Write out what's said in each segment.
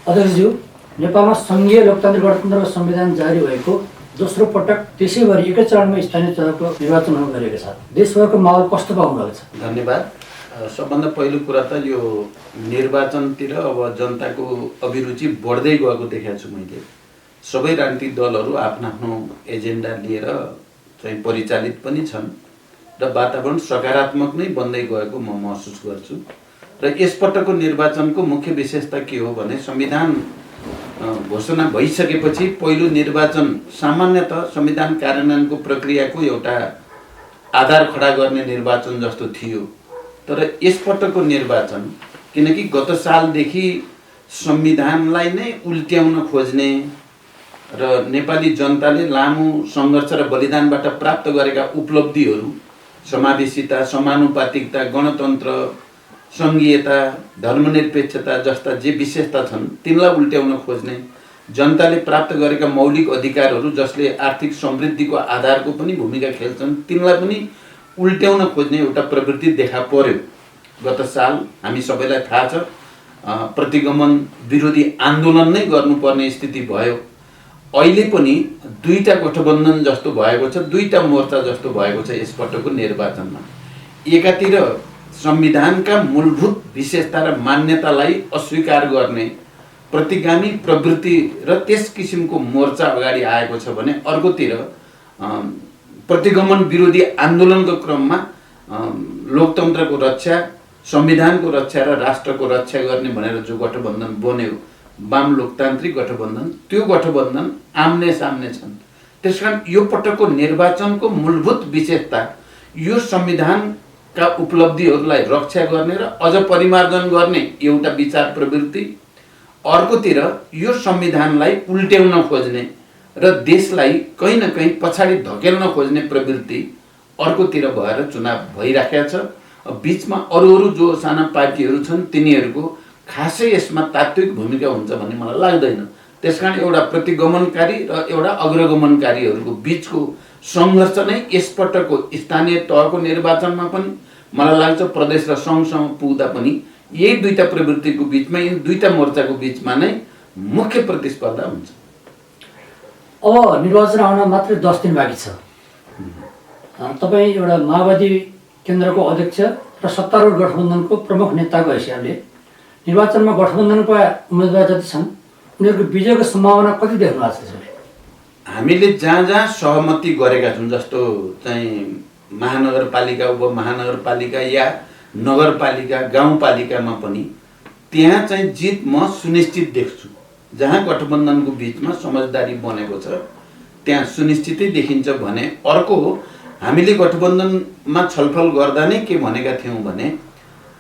अध्यक्षज्यू, नेपालमा सङ्घीय लोकतान्त्रिक गणतन्त्रको संविधान जारी भएको दोस्रो पटक त्यसैभरि एकै चरणमा स्थानीय तहको निर्वाचन हुन गएको छ। देशभरको माहौल कस्तो पाउनु भएको छ? धन्यवाद। सबभन्दा पहिलो कुरा त यो निर्वाचनतिर अब जनताको अभिरुचि बढ्दै गएको देखेको छु मैले। सबै राजनीतिक दलहरू आफ्नो आफ्नो एजेन्डा लिएर चाहिँ परिचालित पनि छन् र वातावरण सकारात्मक नै बन्दै गएको म महसुस गर्छु। र यसपटकको निर्वाचनको मुख्य विशेषता के हो भने संविधान घोषणा भइसकेपछि पहिलो निर्वाचन सामान्यतः संविधान कार्यान्वयनको प्रक्रियाको एउटा आधार खडा गर्ने निर्वाचन जस्तो थियो। तर यसपटकको निर्वाचन किनकि गत सालदेखि संविधानलाई नै उल्ट्याउन खोज्ने र नेपाली जनताले लामो सङ्घर्ष र बलिदानबाट प्राप्त गरेका उपलब्धिहरू समावेशिता, समानुपातिकता, गणतन्त्र, सङ्घीयता, धर्मनिरपेक्षता जस्ता जे विशेषता छन् तिनलाई उल्ट्याउन खोज्ने, जनताले प्राप्त गरेका मौलिक अधिकारहरू जसले आर्थिक समृद्धिको आधारको पनि भूमिका खेल्छन् तिनलाई पनि उल्ट्याउन खोज्ने एउटा प्रवृत्ति देखा पर्यो। गत साल हामी सबैलाई थाहा छ प्रतिगमन विरोधी आन्दोलन नै गर्नुपर्ने स्थिति भयो। अहिले पनि दुईटा गठबन्धन जस्तो भएको छ, दुईटा मोर्चा जस्तो भएको छ यसपटकको निर्वाचनमा। एकातिर संविधानका मूलभूत विशेषता र मान्यतालाई अस्वीकार गर्ने प्रतिगामी प्रवृत्ति र त्यस किसिमको मोर्चा अगाडि आएको छ भने अर्कोतिर प्रतिगमन विरोधी आन्दोलनको क्रममा लोकतन्त्रको रक्षा, संविधानको रक्षा र राष्ट्रको रक्षा गर्ने भनेर जो गठबन्धन बन्यो वाम लोकतान्त्रिक गठबन्धन, त्यो गठबन्धन आम्ने सामने छन्। त्यसकारण यो पटकको निर्वाचनको मूलभूत विशेषता यो संविधानका उपलब्धिहरूलाई रक्षा गर्ने र अझ परिमार्जन गर्ने एउटा विचार प्रवृत्ति, अर्कोतिर यो संविधानलाई उल्ट्याउन खोज्ने र देशलाई कहीँ न कहीँ पछाडि धकेल्न खोज्ने प्रवृत्ति अर्कोतिर भएर चुनाव भइराखेको छ। बिचमा अरू जो साना पार्टीहरू छन् तिनीहरूको खासै यसमा तात्विक भूमिका हुन्छ भन्ने मलाई लाग्दैन। त्यसकारण एउटा प्रतिगमनकारी र एउटा अग्रगमनकारीहरूको बिचको सङ्घर्ष नै यसपटकको स्थानीय तहको निर्वाचनमा पनि मलाई लाग्छ प्रदेश र सङ्घसम्म पुग्दा पनि यही दुईटा प्रवृत्तिको बिचमा, यी दुईटा मोर्चाको बिचमा नै मुख्य प्रतिस्पर्धा हुन्छ। अब निर्वाचन आउन मात्रै 10 दिन बाँकी छ। तपाईँ एउटा माओवादी केन्द्रको अध्यक्ष र सत्तारूढ गठबन्धनको प्रमुख नेताको हैसियतले निर्वाचनमा गठबन्धनका उम्मेदवार जति छन् उनीहरूको विजयको सम्भावना कति देख्नु भएको छ? हामीले जहाँ जहाँ सहमति गरेका छौँ जस्तो चाहिँ महानगरपालिका, उपमहानगरपालिका या नगरपालिका, गाउँपालिकामा पनि त्यहाँ चाहिँ जित म सुनिश्चित देख्छु। जहाँ गठबन्धनको बिचमा समझदारी बनेको छ त्यहाँ सुनिश्चितै देखिन्छ भने अर्को हामीले गठबन्धनमा छलफल गर्दा नै के भनेका थियौँ भने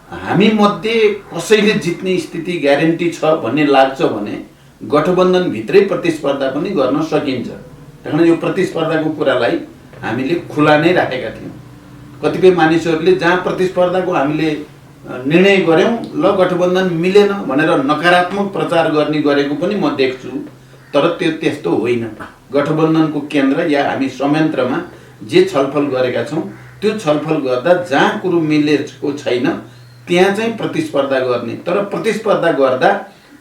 हामी मध्ये कसैले जित्ने स्थिति ग्यारेन्टी छ भन्ने लाग्छ भने गठबन्धनभित्रै प्रतिस्पर्धा पनि गर्न सकिन्छ। कारण यो प्रतिस्पर्धाको कुरालाई हामीले खुला नै राखेका थियौँ। कतिपय मानिसहरूले जहाँ प्रतिस्पर्धाको हामीले निर्णय गऱ्यौँ ल गठबन्धन मिलेन भनेर नकारात्मक प्रचार गर्ने गरेको पनि म देख्छु। तर त्यो त्यस्तो होइन। गठबन्धनको केन्द्र या हामी संयन्त्रमा जे छलफल गरेका छौँ त्यो छलफल गर्दा जहाँ कुरो मिलेको छैन त्यहाँ चाहिँ प्रतिस्पर्धा गर्ने। तर प्रतिस्पर्धा गर्दा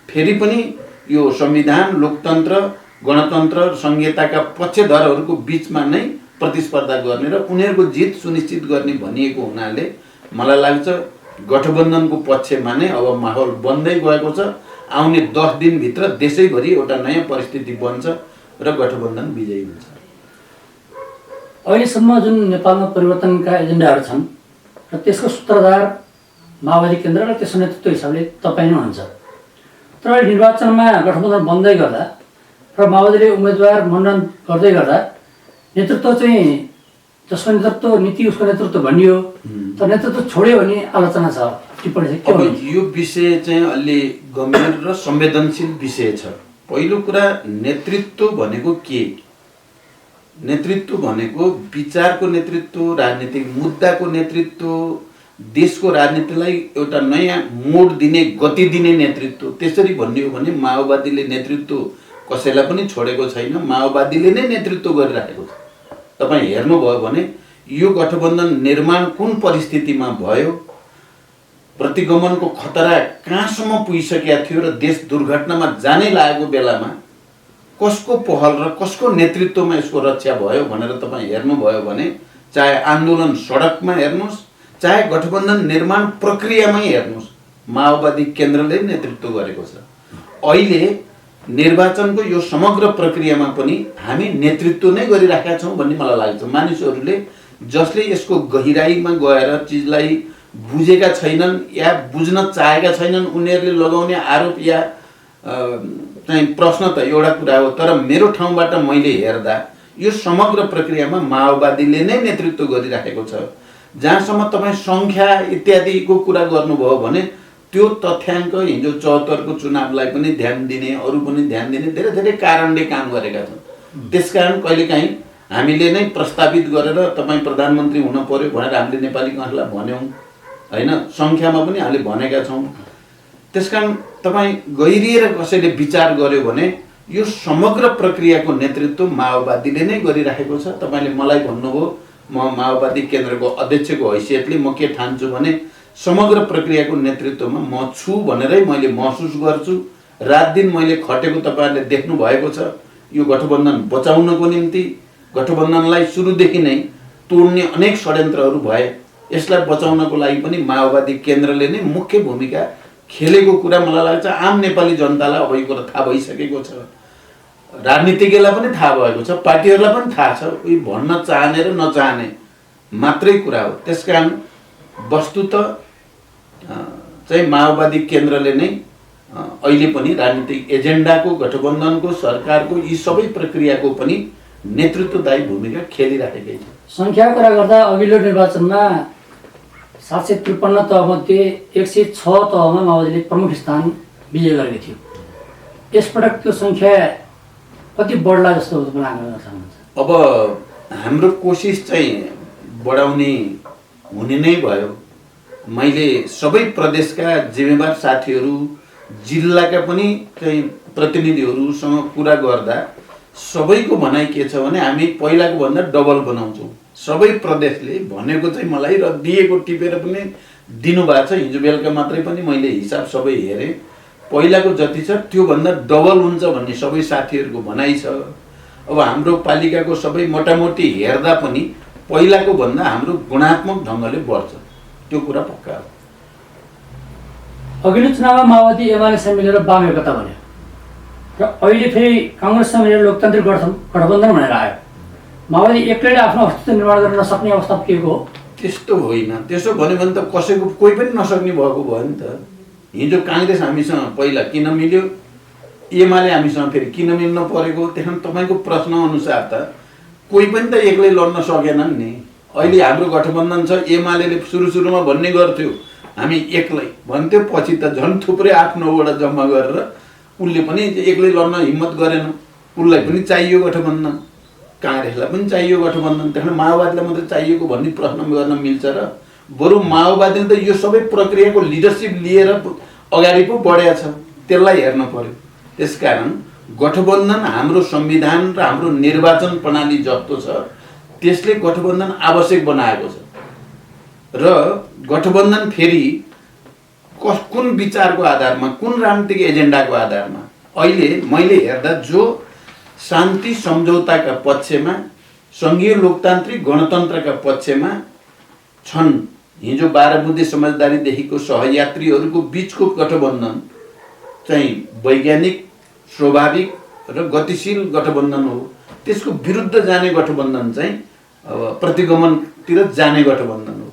फेरि पनि यो संविधान, लोकतन्त्र, गणतन्त्र, संहिताका पक्षधरहरूको बिचमा नै प्रतिस्पर्धा गर्ने र उनीहरूको जित सुनिश्चित गर्ने भनिएको हुनाले मलाई लाग्छ गठबन्धनको पक्षमा नै अब माहौल बन्दै गएको छ। आउने 10 दिनभित्र देशैभरि एउटा नयाँ परिस्थिति बन्छ र गठबन्धन विजयी हुन्छ। अहिलेसम्म जुन नेपालमा परिवर्तनका एजेन्डाहरू छन् र त्यसको सूत्रधार माओवादी केन्द्र र त्यसको नेतृत्व हिसाबले तपाईँ नै हुनुहुन्छ। तर निर्वाचनमा गठबन्धन बन्दै गर्दा र माओवादीले उम्मेदवार मनोनयन गर्दै गर्दा नेतृत्व चाहिँ जसको नेतृत्व नीति उसको नेतृत्व भनियो, तर नेतृत्व छोड्यो भने आलोचना छ, टिप्पणी छ। अब यो विषय चाहिँ अलि गम्भीर र संवेदनशील विषय छ। पहिलो कुरा नेतृत्व भनेको के? नेतृत्व भनेको विचारको नेतृत्व, राजनीतिक मुद्दाको नेतृत्व, देशको राजनीतिलाई एउटा नयाँ मोड दिने, गति दिने नेतृत्व। त्यसरी भन्ने हो भने माओवादीले नेतृत्व कसैलाई पनि छोडेको छैन, माओवादीले नै नेतृत्व गरिरहेको छ। तपाईँ हेर्नुभयो भने यो गठबन्धन निर्माण कुन परिस्थितिमा भयो, प्रतिगमनको खतरा कहाँसम्म पुगिसकेका थियो र देश दुर्घटनामा जानै लागेको बेलामा कसको पहल र कसको नेतृत्वमा यसको रक्षा भयो भनेर तपाईँ हेर्नुभयो भने चाहे आन्दोलन सडकमा हेर्नुहोस्, चाहे गठबन्धन निर्माण प्रक्रियामै हेर्नुहोस्, माओवादी केन्द्रले नेतृत्व गरेको छ। अहिले निर्वाचनको यो समग्र प्रक्रियामा पनि हामी नेतृत्व नै गरिराखेका छौँ भन्ने मलाई लाग्छ। मानिसहरूले जसले यसको गहिराईमा गएर चिजलाई बुझेका छैनन् या बुझ्न चाहेका छैनन्, उनीहरूले लगाउने आरोप या चाहिँ प्रश्न त एउटा कुरा हो, तर मेरो ठाउँबाट मैले हेर्दा यो समग्र प्रक्रियामा माओवादीले नै नेतृत्व गरिराखेको छ। जहाँसम्म तपाईँ सङ्ख्या इत्यादिको कुरा गर्नुभयो भने त्यो तथ्याङ्क हिजो 74 को चुनावलाई पनि ध्यान दिने, अरू पनि ध्यान दिने धेरै धेरै कारणले काम गरेका छन्। त्यसकारण कहिलेकाहीँ हामीले नै प्रस्तावित गरेर तपाईँ प्रधानमन्त्री हुन पर्यो भनेर हामीले नेपाली काङ्ग्रेसलाई भन्यौँ होइन, सङ्ख्यामा पनि हामीले भनेका छौँ। त्यसकारण तपाईँ गहिरिएर कसैले विचार गर्यो भने यो समग्र प्रक्रियाको नेतृत्व माओवादीले नै गरिराखेको छ। तपाईँले मलाई भन्नुभयो, म माओवादी केन्द्रको अध्यक्षको हैसियतले म के ठान्छु भने समग्र प्रक्रियाको नेतृत्वमा म छु भनेरै मैले महसुस गर्छु। रात दिन मैले खटेको तपाईँहरूले देख्नु भएको छ। यो गठबन्धन बचाउनको निम्ति गठबन्धनलाई सुरुदेखि नै तोड्ने अनेक षड्यन्त्रहरू भए, यसलाई बचाउनको लागि पनि माओवादी केन्द्रले नै मुख्य भूमिका खेलेको कुरा मलाई लाग्छ। आम नेपाली जनतालाई अब यो कुरा थाहा भइसकेको छ, राजनीतिज्ञलाई पनि थाहा भएको छ, पार्टीहरूलाई पनि थाहा छ। उही भन्न चाहने र नचाहने मात्रै कुरा हो। त्यसकारण वस्तुत चाहिँ माओवादी केन्द्रले नै अहिले पनि राजनीतिक एजेन्डाको, गठबन्धनको, सरकारको यी सबै प्रक्रियाको पनि नेतृत्वदायी भूमिका खेलिराखेकै छ। सङ्ख्याको कुरा गर्दा अघिल्लो निर्वाचनमा 753 तहमध्ये 106 तहमा माओवादीले प्रमुख स्थान विजय गरेको थियो। यसपटक त्यो सङ्ख्या कति बढ्ला जस्तो आकलन चाहनुहुन्छ? अब हाम्रो कोसिस चाहिँ बढाउने हुने नै भयो। मैले सबै प्रदेशका जिम्मेवार साथीहरू, जिल्लाका पनि चाहिँ प्रतिनिधिहरूसँग कुरा गर्दा सबैको भनाइ के छ भने हामी पहिलाको भन्दा डबल बनाउँछौँ। सबै प्रदेशले भनेको चाहिँ मलाई र दिएको टिपेर पनि दिनुभएको छ। हिजो बेलुका मात्रै पनि मैले हिसाब सबै हेरेँ, पहिलाको जति छ त्योभन्दा डबल हुन्छ भन्ने सबै साथीहरूको भनाइ छ। अब हाम्रो पालिकाको सबै मोटामोटी हेर्दा पनि पहिलाको भन्दा हाम्रो गुणात्मक ढङ्गले बढ्छ, त्यो कुरा पक्का हो। अघिल्लो चुनावमा माओवादी एमालेसँग मिलेर वाम एकता भन्यो र अहिले फेरि काङ्ग्रेससँग मिलेर लोकतान्त्रिक गठबन्धन भनेर आयो। माओवादी एक्लैले आफ्नो अस्तित्व निर्माण गर्न नसक्ने अवस्था के हो? त्यस्तो होइन। त्यसो भन्यो भने त कसैको कोही पनि नसक्ने भएको भयो नि त। हिजो काङ्ग्रेस हामीसँग पहिला किन मिल्यो, एमाले हामीसँग फेरि किन मिल्न परेको? त्यसमा तपाईँको प्रश्न अनुसार त कोही पनि त एक्लै लड्न सकेनन् नि। अहिले हाम्रो गठबन्धन छ, एमाले सुरुमा भन्ने गर्थ्यो हामी एक्लै भन्थ्यो, पछि त झन् थुप्रै 8-9वटा जम्मा गरेर उसले पनि एक्लै लड्न हिम्मत गरेन। उसलाई पनि चाहियो गठबन्धन, काङ्ग्रेसलाई पनि चाहियो गठबन्धन, त्यसमा माओवादीलाई मात्रै चाहिएको भन्ने प्रश्न गर्न मिल्छ र? बरु माओवादीले त यो सबै प्रक्रियाको लिडरसिप लिएर अगाडि पो बढेको छ, त्यसलाई हेर्न पर्यो। त्यसकारण गठबन्धन हाम्रो संविधान र हाम्रो निर्वाचन प्रणाली जस्तो छ त्यसले गठबन्धन आवश्यक बनाएको छ र गठबन्धन फेरि कुन विचारको आधारमा, कुन राजनीतिक एजेन्डाको आधारमा? अहिले मैले हेर्दा जो शान्ति सम्झौताका पक्षमा, सङ्घीय लोकतान्त्रिक गणतन्त्रका पक्षमा छन्, हिजो 12 बुद्धे समझदारीदेखिको सहयात्रीहरूको बिचको गठबन्धन चाहिँ वैज्ञानिक, स्वाभाविक र गतिशील गठबन्धन हो। त्यसको विरुद्ध जाने गठबन्धन चाहिँ प्रतिगमनतिर जाने गठबन्धन हो।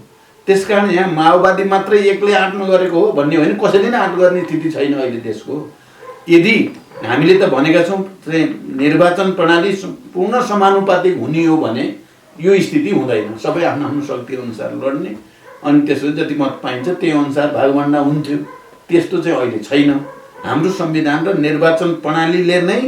त्यसकारण यहाँ माओवादी मात्रै एक्लै आँट्नु गरेको हो भन्ने होइन, कसैले नै आँट गर्ने स्थिति छैन अहिले देशको। यदि हामीले त भनेका छौँ निर्वाचन प्रणाली पूर्ण समानुपातिक हुने हो भने यो स्थिति हुँदैन। सबै आफ्नो आफ्नो शक्ति अनुसार लड्ने, अनि त्यसपछि जति मत पाइन्छ त्यही अनुसार भागभण्डा हुन्थ्यो। त्यस्तो चाहिँ अहिले छैन। हाम्रो संविधान र निर्वाचन प्रणालीले नै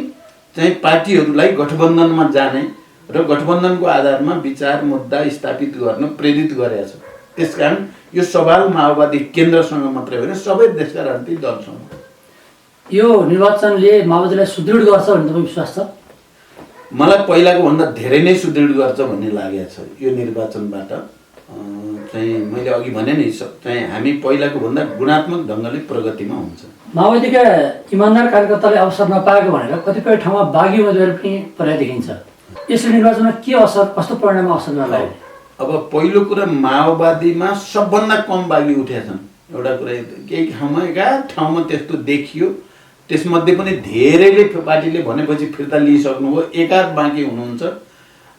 चाहिँ पार्टीहरूलाई गठबन्धनमा जाने र गठबन्धनको आधारमा विचार मुद्दा स्थापित गर्न प्रेरित गरेको छ। त्यसकारण यो सवाल माओवादी केन्द्रसँग मात्रै होइन, सबै देशका राजनीतिक दलसँग। यो निर्वाचनले माओवादीलाई सुदृढ गर्छ भन्ने तपाईँ विश्वास छ? मलाई पहिलाको भन्दा धेरै नै सुदृढ गर्छ भन्ने लागेको छ यो निर्वाचनबाट। चाहिँ मैले अघि भने नि चाहिँ हामी पहिलाको भन्दा गुणात्मक ढङ्गले प्रगतिमा हुन्छ। माओवादीका इमान्दार कार्यकर्ताले अवसर नपाएको भनेर कतिपय ठाउँमा बागी उम्मेदवारी पनि परेको देखिन्छ। यसले निर्वाचनमा के असर, कस्तो परिणाम असर नलाग्यो? अब पहिलो कुरा माओवादीमा सबभन्दा कम बागी उठेका छन्। एउटा कुरा केही ठाउँमा एकाध ठाउँमा त्यस्तो देखियो, त्यसमध्ये पनि धेरैले पार्टीले भनेपछि फिर्ता लिइसक्नुभयो, एकाध बाँकी हुनुहुन्छ।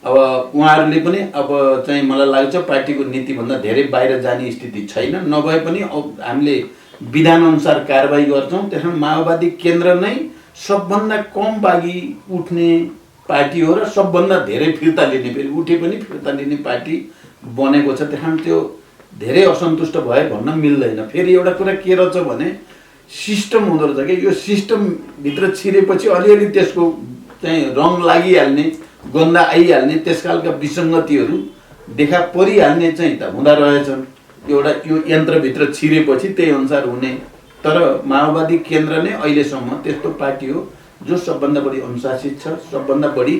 अब उहाँहरूले पनि अब चाहिँ मलाई लाग्छ पार्टीको नीतिभन्दा धेरै बाहिर जाने स्थिति छैन, नभए पनि हामीले विधानअनुसार कारबाही गर्छौँ। त्यसमा माओवादी केन्द्र नै सबभन्दा कम बागी उठ्ने पार्टी हो र सबभन्दा धेरै फिर्ता लिने, फेरि उठे पनि फिर्ता लिने पार्टी बनेको छ। त्यसमा त्यो धेरै असन्तुष्ट भए भन्न मिल्दैन। फेरि एउटा कुरा के रहेछ भने सिस्टम हुँदो रहेछ कि यो सिस्टमभित्र छिरेपछि अलिअलि त्यसको चाहिँ रङ लागिहाल्ने, गन्दा आइहाल्ने, त्यस खालका विसङ्गतिहरू देखा परिहाल्ने चाहिँ त हुँदा रहेछन्। एउटा यो यन्त्रभित्र छिरेपछि त्यही अनुसार हुने। तर माओवादी केन्द्र नै अहिलेसम्म त्यस्तो पार्टी हो जो सबभन्दा बढी अनुशासित छ, सबभन्दा बढी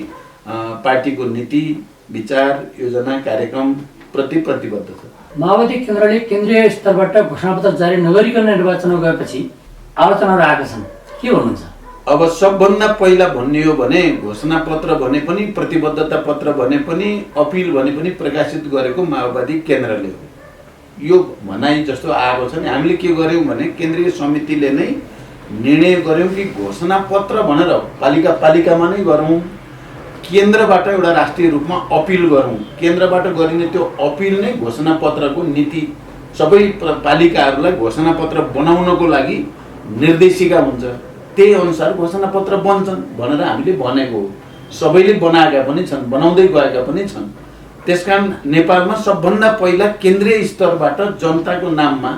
पार्टीको नीति, विचार, योजना, कार्यक्रम प्रति प्रतिबद्ध छ। माओवादी केन्द्रले केन्द्रीय स्तरबाट घोषणापत्र जारी नगरिकन निर्वाचनमा गएपछि आलोचनाहरू आएका छन्, के भन्नुहुन्छ? अब सबभन्दा पहिला भन्ने हो भने घोषणापत्र भने पनि, प्रतिबद्धता पत्र भने पनि, अपिल भने पनि प्रकाशित गरेको माओवादी केन्द्रले हो। यो भनाइ जस्तो आएको छ नि, हामीले के गर्यौँ भने केन्द्रीय समितिले नै निर्णय गर्यौँ कि घोषणापत्र भनेर पालिकामा नै गरौँ, केन्द्रबाट एउटा राष्ट्रिय रूपमा अपिल गरौँ। केन्द्रबाट गरिने त्यो अपिल नै घोषणापत्रको नीति, सबै पालिकाहरूलाई घोषणापत्र बनाउनको लागि निर्देशिका हुन्छ। त्यही अनुसार घोषणापत्र बन्छन् भनेर हामीले भनेको हो। सबैले बनाएका पनि छन्, बनाउँदै गएका पनि छन्। त्यसकारण नेपालमा सबभन्दा पहिला केन्द्रीय स्तरबाट जनताको नाममा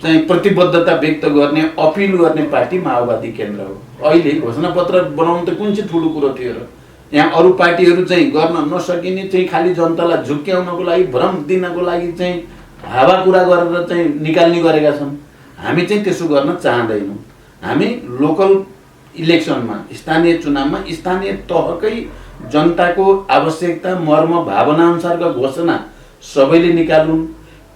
चाहिँ प्रतिबद्धता व्यक्त गर्ने, अपिल गर्ने पार्टी माओवादी केन्द्र हो। अहिले घोषणापत्र बनाउनु त कुन चाहिँ ठुलो कुरो थियो र? यहाँ अरू पार्टीहरू चाहिँ गर्न नसकिने, चाहिँ खालि जनतालाई झुक्क्याउनको लागि, भ्रम दिनको लागि चाहिँ हावा कुरा गरेर चाहिँ निकाल्ने गरेका छन्। हामी चाहिँ त्यसो गर्न चाहँदैनौँ। हामी लोकल इलेक्सनमा, स्थानीय चुनावमा स्थानीय तहकै जनताको आवश्यकता, मर्म, भावना अनुसारका घोषणा सबैले निकाल्नु,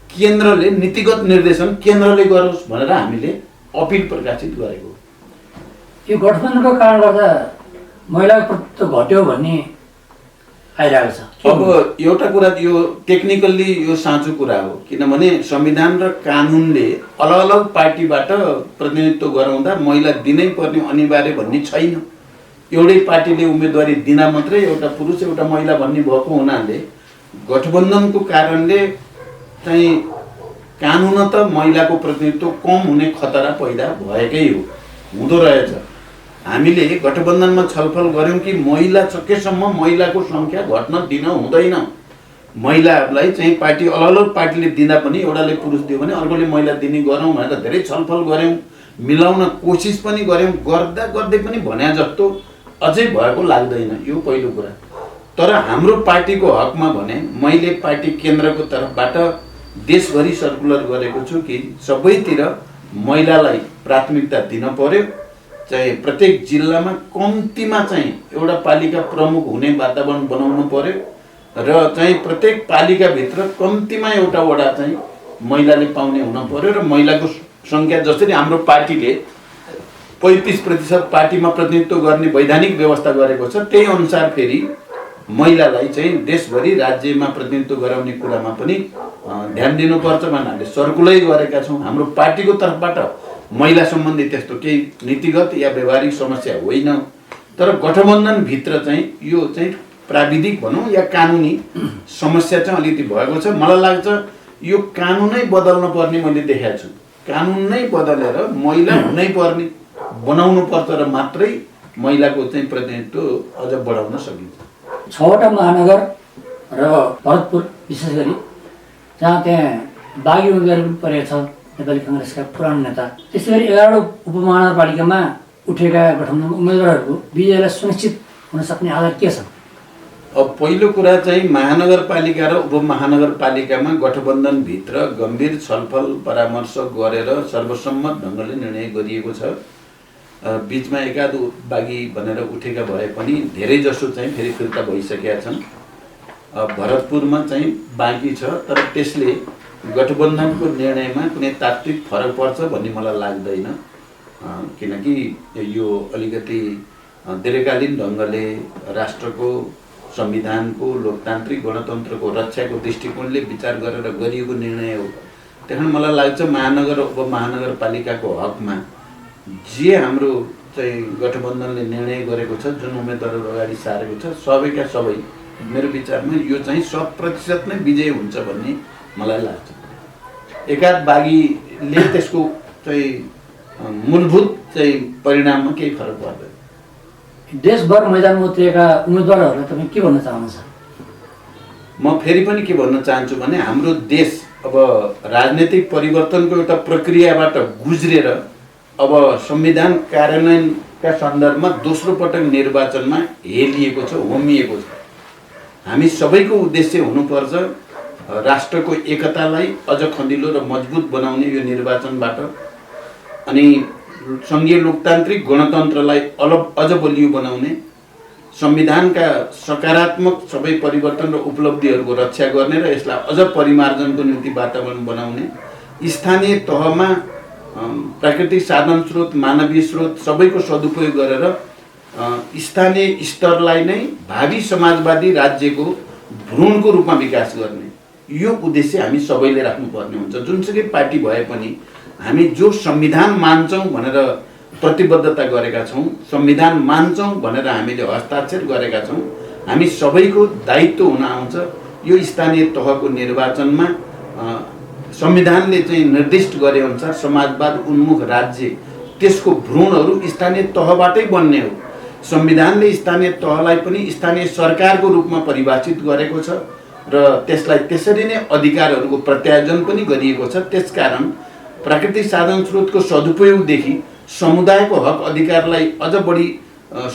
केन्द्रले नीतिगत निर्देशन केन्द्रले गरोस् भनेर हामीले अपिल प्रकाशित गरेको। यो गठबन्धनको कारण गर्दा महिलाको प्रतित्व घट्यो भन्ने आइरहेको छ। अब एउटा कुरा यो टेक्निकल्ली यो साँचो कुरा हो, किनभने संविधान र कानुनले अलग अलग पार्टीबाट प्रतिनिधित्व गराउँदा महिला दिनै पर्ने अनिवार्य भन्ने छैन। एउटै पार्टीले उम्मेदवारी दिना मात्रै एउटा पुरुष एउटा महिला भन्ने भएको हुनाले गठबन्धनको कारणले चाहिँ कानुनत महिलाको प्रतिनिधित्व कम हुने खतरा पैदा भएकै हो, हुँदो रहेछ। हामीले गठबन्धनमा छलफल गऱ्यौँ कि महिला सकेसम्म महिलाको सङ्ख्या घट्न दिन हुँदैन। महिलाहरूलाई चाहिँ पार्टी अलग अलग पार्टीले दिँदा पनि एउटाले पुरुष दियो भने अर्कोले महिला दिने गरौँ भनेर धेरै छलफल गऱ्यौँ, मिलाउन कोसिस पनि गऱ्यौँ। गर्दा गर्दै पनि भने जस्तो अझै भएको लाग्दैन, यो पहिलो कुरा। तर हाम्रो पार्टीको हकमा भने मैले पार्टी केन्द्रको तर्फबाट देशभरि सर्कुलर गरेको छु कि सबैतिर महिलालाई प्राथमिकता दिन पर्यो। चाहिँ प्रत्येक जिल्लामा कम्तीमा चाहिँ एउटा पालिका प्रमुख हुने वातावरण बनाउनु पर्यो र चाहिँ प्रत्येक पालिकाभित्र कम्तीमा एउटा वडा चाहिँ महिलाले पाउने हुन पर्यो। र महिलाको सङ्ख्या जसरी हाम्रो पार्टीले 35% पार्टीमा प्रतिनिधित्व गर्ने वैधानिक व्यवस्था गरेको छ, त्यही अनुसार फेरि महिलालाई चाहिँ देशभरि राज्यमा प्रतिनिधित्व गराउने कुरामा पनि ध्यान दिनुपर्छ भनेर हामीले सर्कुलर गरेका छौँ। हाम्रो पार्टीको तर्फबाट महिला सम्बन्धी त्यस्तो केही नीतिगत या व्यवहारिक समस्या होइन। तर गठबन्धनभित्र चाहिँ यो चाहिँ प्राविधिक भनौँ या कानुनी समस्या चाहिँ अलिकति भएको छ। मलाई लाग्छ यो कानुनै बदल्न पर्ने मैले देखाएको छु। कानुन नै बदलेर महिला हुनै पर्ने बनाउनु पर्छ र मात्रै महिलाको चाहिँ प्रतिनिधित्व अझ बढाउन सकिन्छ। 6वटा महानगर र भरतपुर विशेष गरी जहाँ त्यहाँ बागी उम्मेदवारी पनि परेको छ नेपाली काङ्ग्रेसका पुरानो नेता, त्यसै गरी 11 उपमहानगरपालिकामा उठेका गठबन्धन उम्मेदवारहरूको विजयलाई सुनिश्चित हुन सक्ने आधार के छ? अब पहिलो कुरा चाहिँ महानगरपालिका र उपमहानगरपालिकामा गठबन्धनभित्र गम्भीर छलफल परामर्श गरेर सर्वसम्मत ढङ्गले निर्णय गरिएको छ। बिचमा एकाध बागी भनेर उठेका भए पनि धेरै जसो चाहिँ फेरि फिर्ता भइसकेका छन्। भरतपुरमा चाहिँ बाँकी छ, तर त्यसले गठबन्धनको निर्णयमा कुनै तात्विक फरक पर्छ भन्ने मलाई लाग्दैन। किनकि यो अलिकति दीर्घकालीन ढङ्गले राष्ट्रको संविधानको लोकतान्त्रिक गणतन्त्रको रक्षाको दृष्टिकोणले विचार गरेर गरिएको निर्णय हो। त्यही कारण मलाई लाग्छ महानगर उपमहानगरपालिकाको हकमा जे हाम्रो चाहिँ गठबन्धनले निर्णय गरेको छ, जुन उम्मेदवारहरू अगाडि सारेको छ, सबैका सबै मेरो विचारमा यो चाहिँ 100% नै विजय हुन्छ भन्ने मलाई लाग्छ। एकाध बागीले त्यसको चाहिँ मूलभूत चाहिँ परिणाममा केही फरक पर्दैन। देशभर मैदानमा उत्रिएका उम्मेदवारहरूलाई तपाईँ के भन्न चाहनुहुन्छ? म फेरि पनि के भन्न चाहन्छु भने हाम्रो देश अब राजनीतिक परिवर्तनको एउटा प्रक्रियाबाट गुज्रेर अब संविधान कार्यान्वयनका सन्दर्भमा दोस्रो पटक निर्वाचनमा हेलिएको छ, होमिएको छ। हामी सबैको उद्देश्य हुनुपर्छ राष्ट्रको एकतालाई अझ खँदिलो र मजबुत बनाउने यो निर्वाचनबाट, अनि सङ्घीय लोकतान्त्रिक गणतन्त्रलाई अझ बलियो बनाउने, संविधानका सकारात्मक सबै परिवर्तन र उपलब्धिहरूको रक्षा गर्ने र यसलाई अझ परिमार्जनको निम्ति वातावरण बनाउने, स्थानीय तहमा प्राकृतिक साधन स्रोत, मानवीय स्रोत सबैको सदुपयोग गरेर स्थानीय स्तरलाई नै भावी समाजवादी राज्यको भ्रूणको रूपमा विकास गर्ने, यो उद्देश्य हामी सबैले राख्नुपर्ने हुन्छ। जुनसुकै पार्टी भए पनि हामी जो संविधान मान्छौँ भनेर प्रतिबद्धता गरेका छौँ, संविधान मान्छौँ भनेर हामीले हस्ताक्षर गरेका छौँ, हामी सबैको दायित्व हुन आउँछ यो स्थानीय तहको निर्वाचनमा संविधानले चाहिँ निर्दिष्ट गरे अनुसार समाजवाद उन्मुख राज्य त्यसको भ्रूणहरू स्थानीय तहबाटै बन्ने हो। संविधानले स्थानीय तहलाई पनि स्थानीय सरकारको रूपमा परिभाषित गरेको छ र त्यसलाई त्यसरी नै अधिकारहरूको प्रत्यायोजन पनि गरिएको छ। त्यसकारण प्राकृतिक साधन स्रोतको सदुपयोगदेखि समुदायको हक अधिकारलाई अझ बढी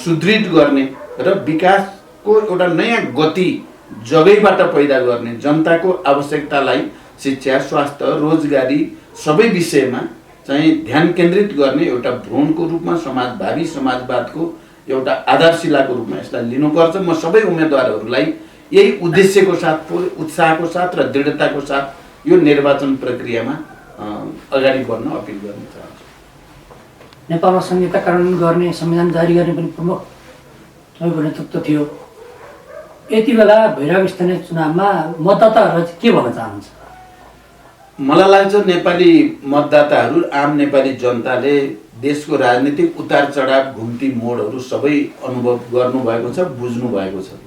सुदृढ गर्ने र विकासको एउटा नयाँ गति जगैबाट पैदा गर्ने, जनताको आवश्यकतालाई शिक्षा, स्वास्थ्य, रोजगारी सबै विषयमा चाहिँ ध्यान केन्द्रित गर्ने एउटा भ्रूणको रूपमा भावी समाजवादको एउटा आधारशिलाको रूपमा यसलाई लिनुपर्छ। म सबै उम्मेदवारहरूलाई यही उद्देश्यको साथ, उत्साहको साथ र दृढताको साथ यो निर्वाचन प्रक्रियामा अगाडि बढ्न अपिल गर्न चाहन्छु। नेपालमा संहिता कार्यान्वयन गर्ने, संविधान जारी गर्ने पनि प्रमुख तपाईँको नेतृत्व थियो। यति बेला भइरहेको स्थानीय चुनावमा मतदाताहरूलाई के भन्न चाहनुहुन्छ? मलाई लाग्छ नेपाली मतदाताहरू, आम नेपाली जनताले देशको राजनीतिक उतार चढाव, घुम्ती मोडहरू सबै अनुभव गर्नुभएको छ, बुझ्नु भएको छ।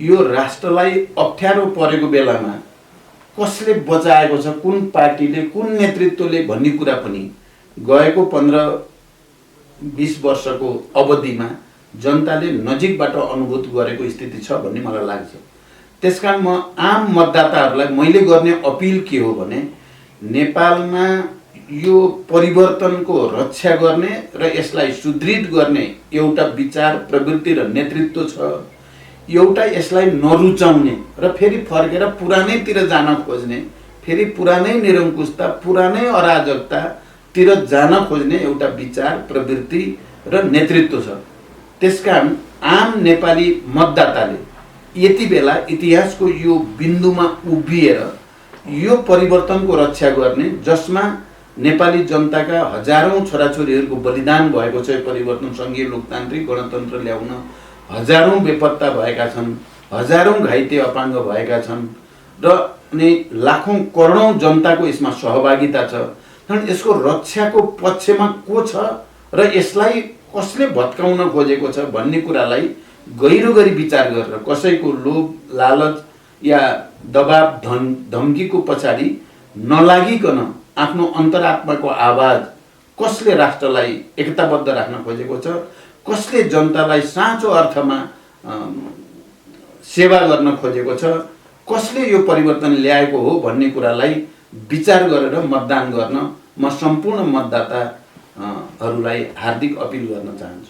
यो राष्ट्रलाई अप्ठ्यारो परेको बेलामा कसले बचाएको छ, कुन पार्टीले, कुन नेतृत्वले भन्ने कुरा पनि गएको 15-20 वर्षको अवधिमा जनताले नजिकबाट अनुभूत गरेको स्थिति छ भन्ने मलाई लाग्छ। त्यसकारण म आम मतदाताहरूलाई मैले गर्ने अपिल के हो भने नेपालमा यो परिवर्तनको रक्षा गर्ने र यसलाई सुदृढ गर्ने एउटा विचार, प्रवृत्ति र नेतृत्व छ। एउटा यसलाई नरुचाउने र फेरि फर्केर पुरानैतिर जान खोज्ने, फेरि पुरानै निरङ्कुशता, पुरानै अराजकतातिर जान खोज्ने एउटा विचार, प्रवृत्ति र नेतृत्व छ। त्यसकारण आम नेपाली मतदाताले यति बेला इतिहासको यो बिन्दुमा उभिएर यो परिवर्तनको रक्षा गर्ने, जसमा नेपाली जनताका हजारौं छोराछोरीहरूको बलिदान भएको छ, यो परिवर्तन सङ्घीय लोकतान्त्रिक गणतन्त्र ल्याउन हजारौं बेपत्ता भएका छन्, हजारौं घाइते अपाङ्ग भएका छन् र अनि लाखौं करोडौं जनताको यसमा सहभागिता छ। कारण यसको रक्षाको पक्षमा को छ र यसलाई कसले भत्काउन खोजेको छ भन्ने कुरालाई गहिरो गरी विचार गरेर कसैको लोभ, लालच या दबाब, धम्कीको पछाडि नलागिकन आफ्नो अन्तरात्माको आवाज, कसले राष्ट्रलाई एकताबद्ध राख्न खोजेको छ, कसले जनतालाई साँचो अर्थमा सेवा गर्न खोजेको छ, कसले यो परिवर्तन ल्याएको हो भन्ने कुरालाई विचार गरेर मतदान गर्न म सम्पूर्ण मतदाताहरूलाई हार्दिक अपिल गर्न चाहन्छु।